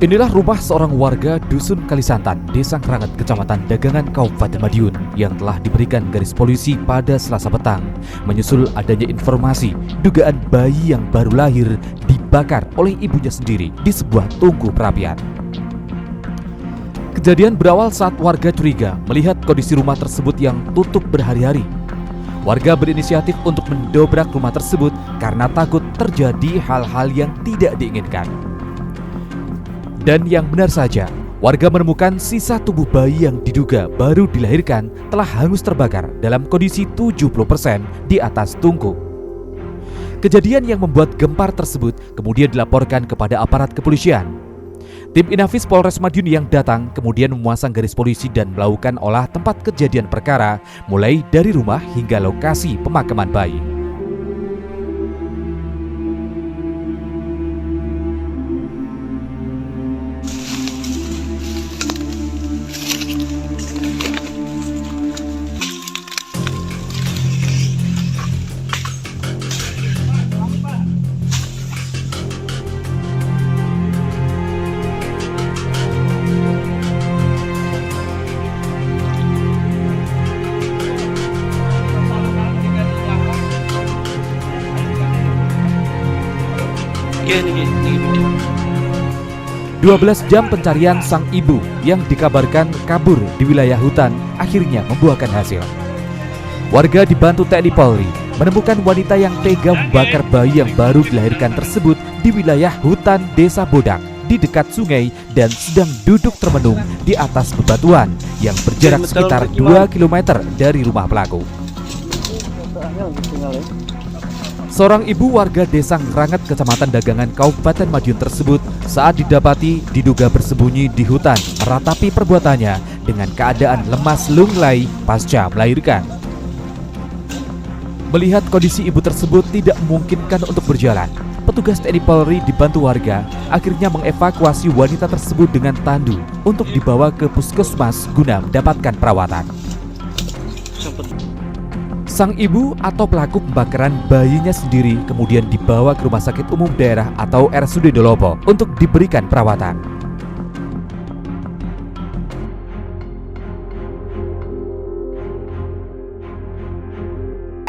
Inilah rumah seorang warga Dusun Kalisantan, Desa Kranget, Kecamatan Dagangan, Kabupaten Madiun yang telah diberikan garis polisi pada Selasa petang menyusul adanya informasi dugaan bayi yang baru lahir dibakar oleh ibunya sendiri di sebuah tungku perapian. Kejadian berawal saat warga curiga melihat kondisi rumah tersebut yang tutup berhari-hari. Warga berinisiatif untuk mendobrak rumah tersebut karena takut terjadi hal-hal yang tidak diinginkan. Dan yang benar saja, warga menemukan sisa tubuh bayi yang diduga baru dilahirkan telah hangus terbakar dalam kondisi 70% di atas tungku. Kejadian yang membuat gempar tersebut kemudian dilaporkan kepada aparat kepolisian. Tim Inafis Polres Madiun yang datang kemudian memasang garis polisi dan melakukan olah tempat kejadian perkara mulai dari rumah hingga lokasi pemakaman bayi. Ini 12 jam pencarian sang ibu yang dikabarkan kabur di wilayah hutan akhirnya membuahkan hasil. Warga dibantu TNI Polri menemukan wanita yang tega membakar bayi yang baru dilahirkan tersebut di wilayah hutan Desa Bodak di dekat sungai dan sedang duduk termenung di atas bebatuan yang berjarak sekitar 2 km dari rumah pelaku. Seorang ibu warga Desa Kranget, Kecamatan Dagangan, Kabupaten Madiun tersebut saat didapati diduga bersembunyi di hutan meratapi perbuatannya dengan keadaan lemas lunglai pasca melahirkan. Melihat kondisi ibu tersebut tidak memungkinkan untuk berjalan, petugas TNI Polri dibantu warga akhirnya mengevakuasi wanita tersebut dengan tandu untuk dibawa ke puskesmas guna mendapatkan perawatan. Sang ibu atau pelaku pembakaran bayinya sendiri kemudian dibawa ke Rumah Sakit Umum Daerah atau RSUD Dolopo untuk diberikan perawatan.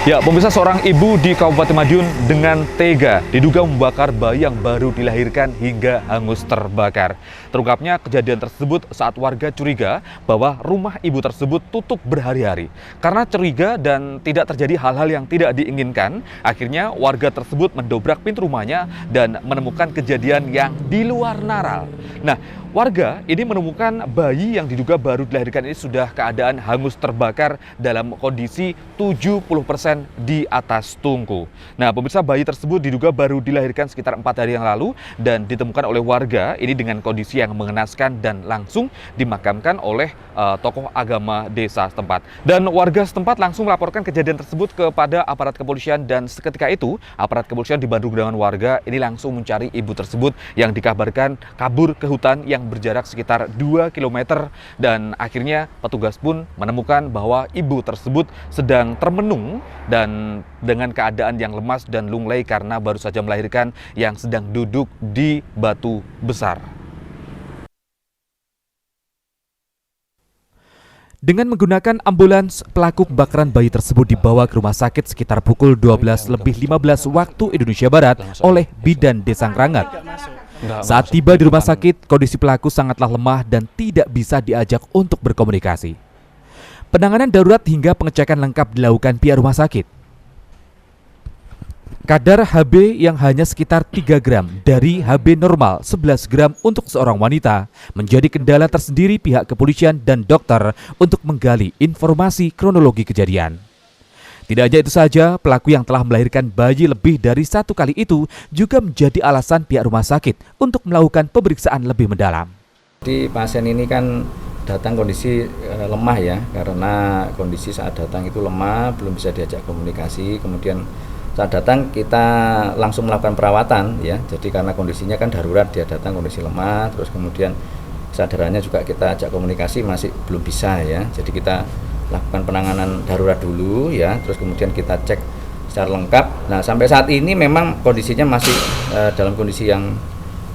Ya, pemirsa, seorang ibu di Kabupaten Madiun dengan tega diduga membakar bayi yang baru dilahirkan hingga hangus terbakar. Terungkapnya kejadian tersebut saat warga curiga bahwa rumah ibu tersebut tutup berhari-hari. Karena curiga dan tidak terjadi hal-hal yang tidak diinginkan, akhirnya warga tersebut mendobrak pintu rumahnya dan menemukan kejadian yang di luar nalar. Nah, warga ini menemukan bayi yang diduga baru dilahirkan ini sudah keadaan hangus terbakar dalam kondisi 70% di atas tungku. Nah, pemirsa, bayi tersebut diduga baru dilahirkan sekitar 4 hari yang lalu dan ditemukan oleh warga ini dengan kondisi yang mengenaskan dan langsung dimakamkan oleh tokoh agama desa setempat. Dan warga setempat langsung melaporkan kejadian tersebut kepada aparat kepolisian dan seketika itu aparat kepolisian dibantu dengan warga ini langsung mencari ibu tersebut yang dikabarkan kabur ke hutan yang berjarak sekitar 2 km dan akhirnya petugas pun menemukan bahwa ibu tersebut sedang termenung dan dengan keadaan yang lemas dan lunglai karena baru saja melahirkan yang sedang duduk di batu besar. Dengan menggunakan ambulans, pelaku pembakaran bayi tersebut dibawa ke rumah sakit sekitar pukul 12:15 waktu Indonesia Barat oleh bidan Desa Kranget. Saat tiba di rumah sakit, kondisi pelaku sangatlah lemah dan tidak bisa diajak untuk berkomunikasi. Penanganan darurat hingga pengecekan lengkap dilakukan pihak rumah sakit. Kadar HB yang hanya sekitar 3 gram dari HB normal 11 gram untuk seorang wanita menjadi kendala tersendiri pihak kepolisian dan dokter untuk menggali informasi kronologi kejadian. Tidak hanya itu saja, pelaku yang telah melahirkan bayi lebih dari 1 kali itu juga menjadi alasan pihak rumah sakit untuk melakukan pemeriksaan lebih mendalam. Di pasien ini kan datang kondisi lemah ya, karena kondisi saat datang itu lemah, belum bisa diajak komunikasi. Kemudian saat datang kita langsung melakukan perawatan ya, jadi karena kondisinya kan darurat, dia datang kondisi lemah, terus kemudian kesadarannya juga kita ajak komunikasi masih belum bisa ya, jadi kita lakukan penanganan darurat dulu ya, terus kemudian kita cek secara lengkap. Nah, sampai saat ini memang kondisinya masih dalam kondisi yang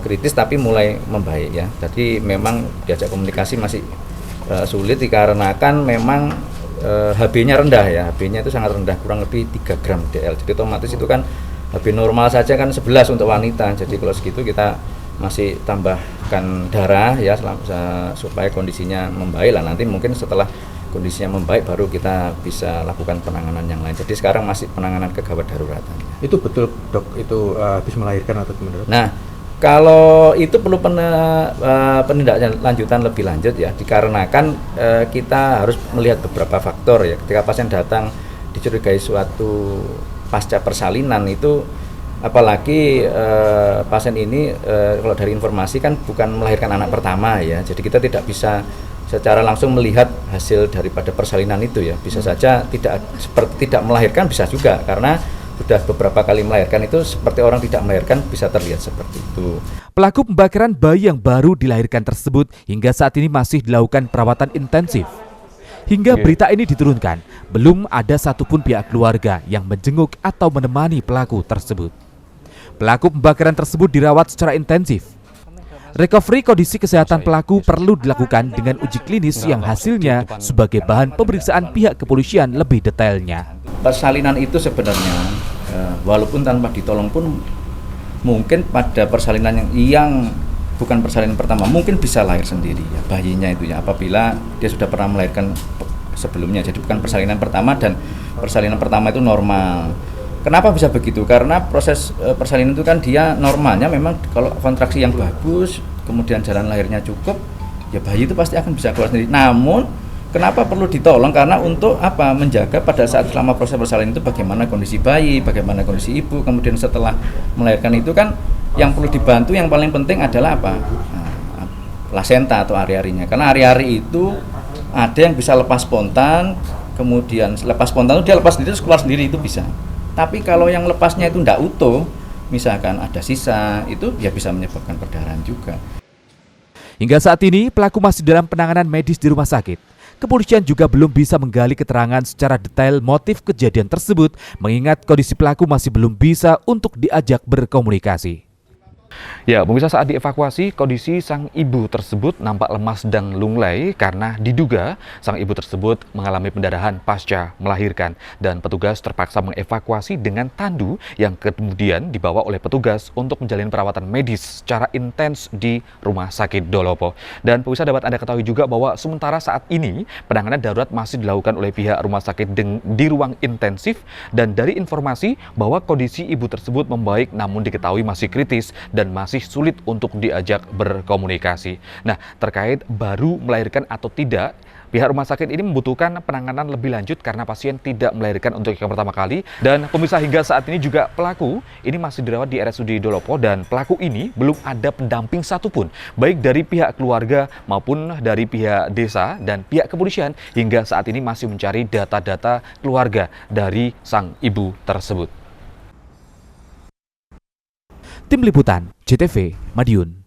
kritis tapi mulai membaik ya. Jadi memang diajak komunikasi masih sulit dikarenakan memang HB-nya rendah ya. HB-nya itu sangat rendah, kurang lebih 3 gram DL. Jadi otomatis itu kan HB normal saja kan 11 untuk wanita. Jadi kalau segitu kita masih tambahkan darah ya supaya kondisinya membaik lah. Nanti mungkin setelah kondisinya membaik baru kita bisa lakukan penanganan yang lain. Jadi sekarang masih penanganan kegawat daruratan. Itu betul dok, itu habis melahirkan atau gimana dok? Nah, kalau itu perlu penindaklanjutan lebih lanjut ya, dikarenakan kita harus melihat beberapa faktor ya. Ketika pasien datang dicurigai suatu pasca persalinan itu, apalagi pasien ini kalau dari informasi kan bukan melahirkan anak pertama ya, jadi kita tidak bisa secara langsung melihat hasil daripada persalinan itu ya. Bisa saja tidak melahirkan, bisa juga karena sudah beberapa kali melahirkan itu seperti orang tidak melahirkan, bisa terlihat seperti itu. Pelaku pembakaran bayi yang baru dilahirkan tersebut hingga saat ini masih dilakukan perawatan intensif. Hingga berita ini diturunkan, belum ada satupun pihak keluarga yang menjenguk atau menemani pelaku tersebut. Pelaku pembakaran tersebut dirawat secara intensif. Recovery kondisi kesehatan pelaku perlu dilakukan dengan uji klinis yang hasilnya sebagai bahan pemeriksaan pihak kepolisian lebih detailnya. Persalinan itu sebenarnya walaupun tanpa ditolong pun mungkin pada persalinan yang bukan persalinan pertama mungkin bisa lahir sendiri ya, bayinya itu ya, apabila dia sudah pernah melahirkan sebelumnya. Jadi bukan persalinan pertama, dan persalinan pertama itu normal. Kenapa bisa begitu? Karena proses persalinan itu kan dia normalnya memang kalau kontraksi yang bagus, kemudian jalan lahirnya cukup, ya bayi itu pasti akan bisa keluar sendiri. Namun kenapa perlu ditolong? Karena untuk apa? Menjaga pada saat selama proses persalinan itu bagaimana kondisi bayi, bagaimana kondisi ibu, kemudian setelah melahirkan itu kan yang perlu dibantu yang paling penting adalah apa? Nah, plasenta atau ari-arinya. Karena ari-ari itu ada yang bisa lepas spontan, kemudian lepas spontan itu dia lepas sendiri terus keluar sendiri, itu bisa. Tapi kalau yang lepasnya itu tidak utuh, misalkan ada sisa, itu ya bisa menyebabkan perdarahan juga. Hingga saat ini pelaku masih dalam penanganan medis di rumah sakit. Kepolisian juga belum bisa menggali keterangan secara detail motif kejadian tersebut, mengingat kondisi pelaku masih belum bisa untuk diajak berkomunikasi. Ya, pemirsa, saat dievakuasi, kondisi sang ibu tersebut nampak lemas dan lunglai karena diduga sang ibu tersebut mengalami pendarahan pasca melahirkan, dan petugas terpaksa mengevakuasi dengan tandu yang kemudian dibawa oleh petugas untuk menjalani perawatan medis secara intens di Rumah Sakit Dolopo. Dan pemirsa, dapat Anda ketahui juga bahwa sementara saat ini penanganan darurat masih dilakukan oleh pihak rumah sakit di ruang intensif, dan dari informasi bahwa kondisi ibu tersebut membaik namun diketahui masih kritis dan masih sulit untuk diajak berkomunikasi. Nah, terkait baru melahirkan atau tidak, pihak rumah sakit ini membutuhkan penanganan lebih lanjut karena pasien tidak melahirkan untuk yang pertama kali. Dan pemirsa, hingga saat ini juga pelaku ini masih dirawat di RSUD Dolopo, dan pelaku ini belum ada pendamping satupun, baik dari pihak keluarga maupun dari pihak desa dan pihak kepolisian. Hingga saat ini masih mencari data-data keluarga dari sang ibu tersebut. Tim Liputan JTV Madiun.